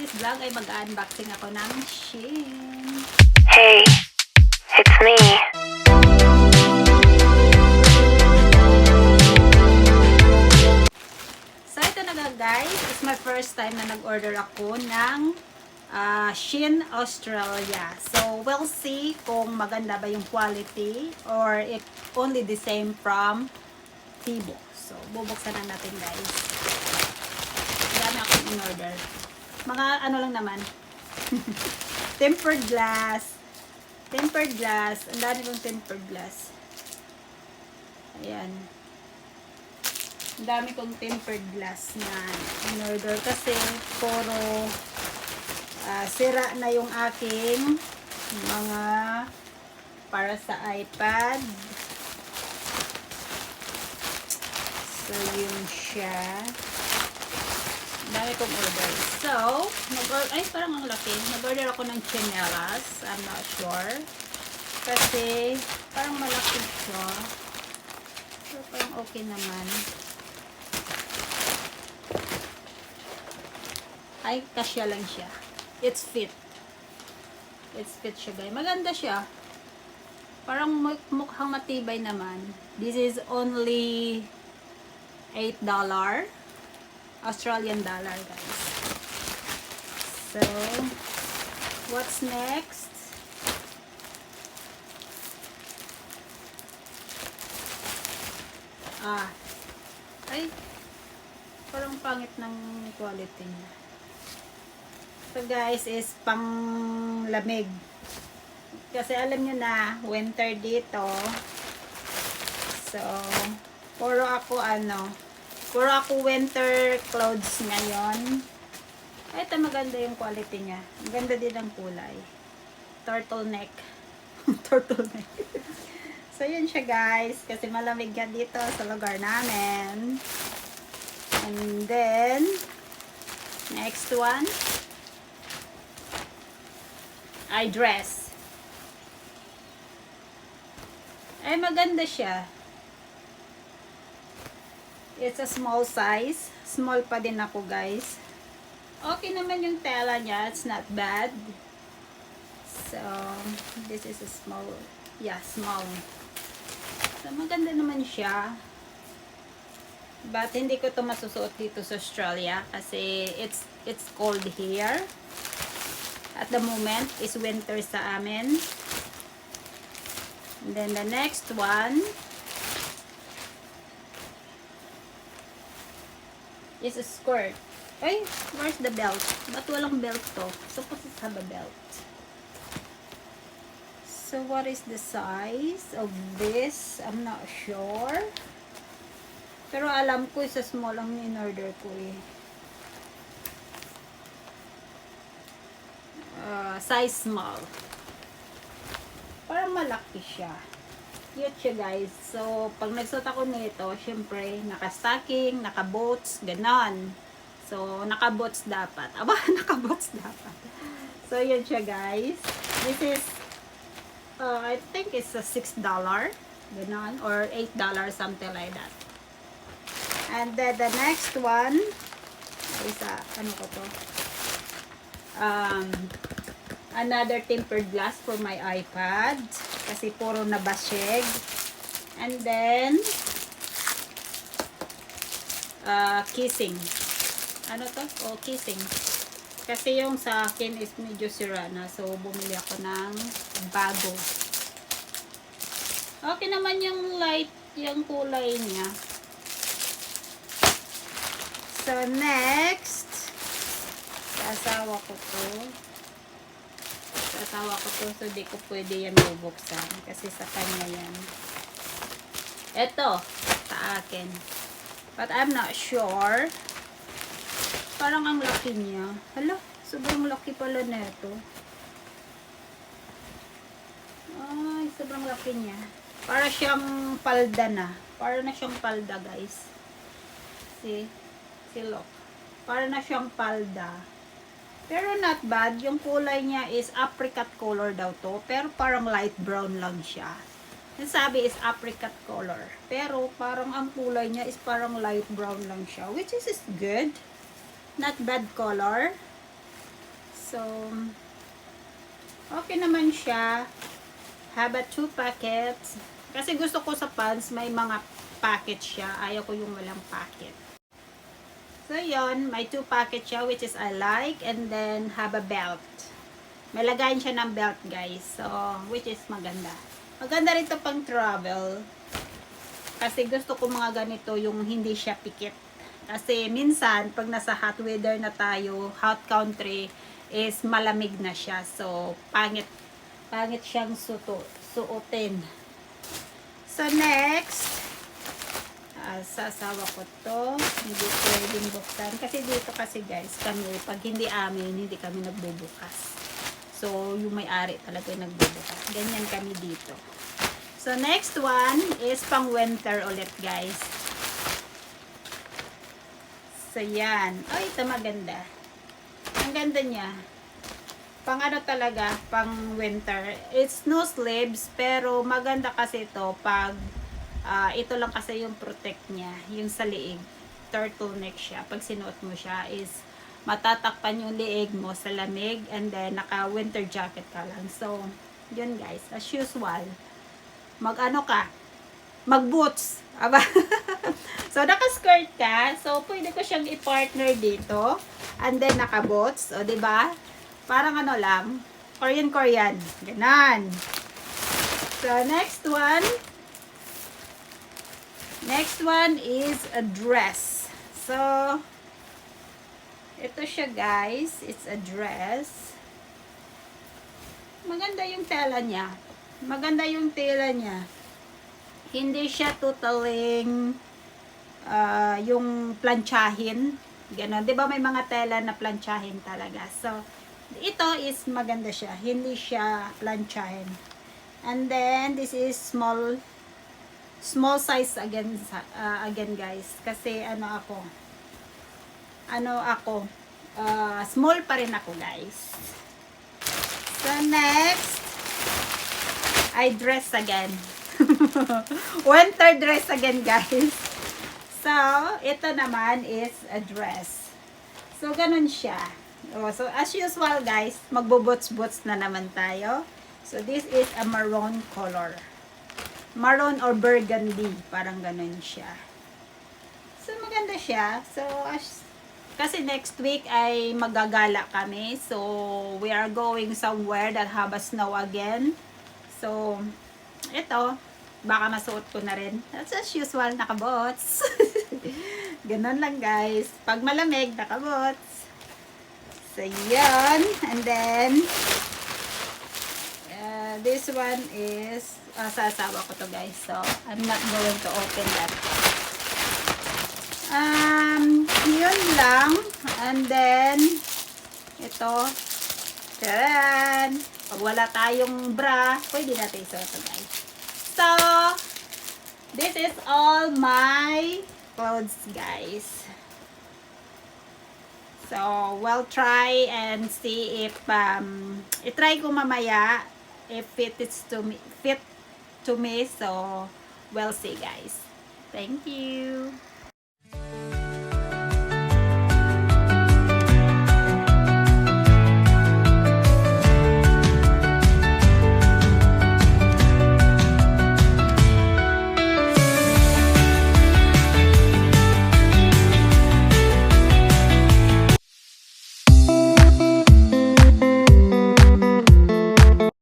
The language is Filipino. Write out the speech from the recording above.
this vlog ay mag-unboxing ako ng Shein. Hey, it's me. So ito na nga guys, it's my first time na nag-order ako ng Shein Australia. So we'll see kung maganda ba yung quality or if only the same from Temu. So bubuksan na natin guys. Dami akong in-order. Mga ano lang naman. Tempered glass. Tempered glass. Ang dami kong tempered glass. Ayan. Ang dami kong tempered glass na in-order kasi puro sira na yung aking mga para sa iPad. So, yun siya. Ang dami kong order. So, ay parang ang laki. Nag-order ako ng chinelas. I'm not sure. Kasi, parang malaki siya. So, parang okay naman. Ay, kasya lang siya. It's fit. It's fit siya, guys. Maganda siya. Parang mukhang matibay naman. This is only $8. Australian dollar, guys. So, what's next? Ay, parang pangit ng quality niya. So guys, is pang lamig. Kasi alam nyo na, winter dito. So, puro ako winter clothes ngayon. Ito maganda yung quality niya. Maganda din ang kulay. Turtleneck. Turtleneck. So, yun siya guys. Kasi malamig yan dito sa lugar namin. And then, next one. Ay, dress. Ay, maganda siya. It's a small size. Small pa din ako, guys. Okay naman yung tela niya. It's not bad. So, this is a small. Yeah, small. So, maganda naman siya. But, hindi ko to masusuot dito sa Australia. Kasi, it's cold here. At the moment, is winter sa amin. And then, the next one is a skirt. Ay, where's the belt? Ba't walang belt to? Supposed to have a belt. So, what is the size of this? I'm not sure. Pero alam ko, isa small ang in-order ko eh. Size small. Parang malaki siya. Cute siya guys. So, pag nagsuot ako nito, syempre, naka-stocking, naka-boots, ganon. So, naka-boots dapat. Aba, naka-boots dapat. So, yun siya guys. This is, I think it's a $6. Ganon. Or $8, something like that. And then, the next one, is ano ko to? Another tempered glass for my iPad. Kasi puro nabasyeg. And then, kissing. Ano to? Oh, kissing. Kasi yung sa akin is medyo sira na. So, bumili ako ng bago. Okay naman yung light, yung kulay niya. So, next, sa asawa ko to. So di ko pwede yan bubuksan kasi sa kanya yan. Ito sa akin, but I'm not sure. Parang ang laki niya. Hala, sobrang laki pala nito. Ay, sobrang laki niya. Para siyang palda na. Para na siyang palda guys. See look, para na siyang palda. Pero not bad. Yung kulay niya is apricot color daw to. Pero parang light brown lang siya. Yung sabi is apricot color. Pero parang ang kulay niya is parang light brown lang siya. Which is good. Not bad color. So, okay naman siya. Haba 2 packets. Kasi gusto ko sa pants, may mga packet siya. Ayaw ko yung walang packet. So, yon, may 2 packet siya, which is I like. And then, have a belt. May lagayan siya ng belt, guys. So, which is maganda. Maganda rin to pang travel. Kasi gusto ko mga ganito, yung hindi siya pikit. Kasi minsan, pag nasa hot weather na tayo, hot country, is malamig na siya. So, pangit siyang suotin. So, next, sasawa ko to. Hindi ko pwedeng buksan. Kasi dito kasi guys, kami, pag hindi amin, hindi kami nagbubukas. So, yung may-ari talaga yung nagbubukas. Ganyan kami dito. So, next one is pang winter ulit guys. So, yan. Oh, ito maganda. Ang ganda niya. Pang ano talaga, pang winter. It's no sleeves, pero maganda kasi ito pag ito lang kasi yung protect niya, yung sa liig. Turtleneck siya. Pag sinuot mo siya is matatakpan yung liig mo sa lamig and then naka winter jacket ka lang. So, yun guys, as usual. Mag-ano ka? Mag-boots. Aba. So, naka-skirt ka. So, pwede ko siyang i-partner dito. And then, naka-boots. O, diba? Parang ano lang. Korean. Ganon. So, next one. Next one is a dress. So, ito siya guys. It's a dress. Maganda yung tela niya. Maganda yung tela niya. Hindi siya totaling yung planchahin. Ganon. Diba may mga tela na planchahin talaga. So, ito is maganda siya. Hindi siya planchahin. And then, this is small size again guys, kasi small pa rin ako guys. So next, I dress again. Winter dress again guys. So ito naman is a dress. So ganun siya. So as usual guys, magbo-boots na naman tayo. So this is a maroon color. Maroon or burgundy. Parang ganun siya. So, maganda siya. So, kasi next week ay magagala kami. So, we are going somewhere that have a snow again. So, ito. Baka masuot ko na rin. That's as usual, nakabots. Ganon lang guys. Pag malamig, nakabots. So, yan. And then, this one is sasawa ko to guys, so I'm not going to open that. Yun lang. And then ito, taran, pag wala tayong bra, pwede natin isuot to guys. So this is all my clothes guys. So we'll try and see if i-try ko mamaya if it is fit to me. So we'll see guys. Thank you.